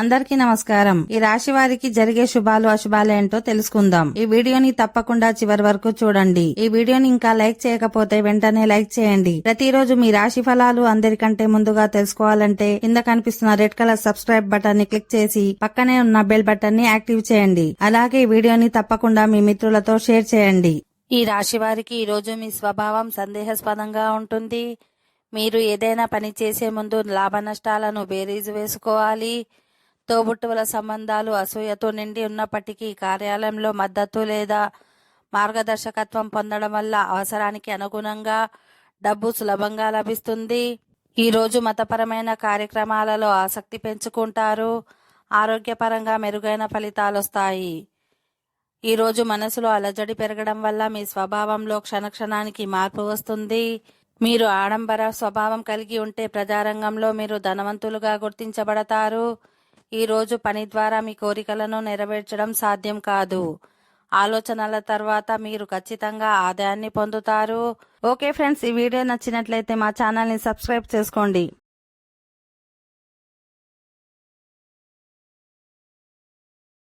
అందరికీ నమస్కారం. ఈ రాశి వారికి జరిగే శుభాలు అశుభాలు ఏంటో తెలుసుకుందాం. ఈ వీడియోని తప్పకుండా చివరి వరకు చూడండి. ఈ వీడియోని ఇంకా లైక్ చేయకపోతే వెంటనే లైక్ చేయండి. ప్రతిరోజు మీ రాశి ఫలాలు అందరికంటే ముందుగా తెలుసుకోవాలంటే కింద కనిపిస్తున్న రెడ్ కలర్ సబ్స్క్రైబ్ బటన్ ని క్లిక్ చేసి పక్కనే ఉన్న బెల్ బటన్ ని యాక్టివ్ చేయండి. అలాగే ఈ వీడియోని తప్పకుండా మీ మిత్రులతో షేర్ చేయండి. ఈ రాశి వారికి ఈ రోజు మీ స్వభావం సందేహాస్పదంగా ఉంటుంది. మీరు ఏదైనా పని చేసే ముందు లాభ నష్టాలను బేరీజు వేసుకోవాలి. తోబుట్టువుల సంబంధాలు అసూయతో నిండి ఉన్నప్పటికీ కార్యాలయంలో మద్దతు లేదా మార్గదర్శకత్వం పొందడం వల్ల అవసరానికి అనుగుణంగా డబ్బు సులభంగా లభిస్తుంది. ఈరోజు మతపరమైన కార్యక్రమాలలో ఆసక్తి పెంచుకుంటారు. ఆరోగ్యపరంగా మెరుగైన ఫలితాలొస్తాయి. ఈరోజు మనసులో అలజడి పెరగడం వల్ల మీ స్వభావంలో క్షణక్షణానికి మార్పు వస్తుంది. మీరు ఆడంబర స్వభావం కలిగి ఉంటే ప్రజారంగంలో మీరు ధనవంతులుగా గుర్తించబడతారు. ఈ రోజు పని ద్వారా మీ కోరికలను నెరవేర్చడం సాధ్యం కాదు. ఆలోచనల తర్వాత మీరు ఖచ్చితంగా ఆదాయాన్ని పొందుతారు. ఓకే ఫ్రెండ్స్, ఈ వీడియో నచ్చినట్లయితే మా ఛానల్ ని సబ్స్క్రైబ్ చేసుకోండి.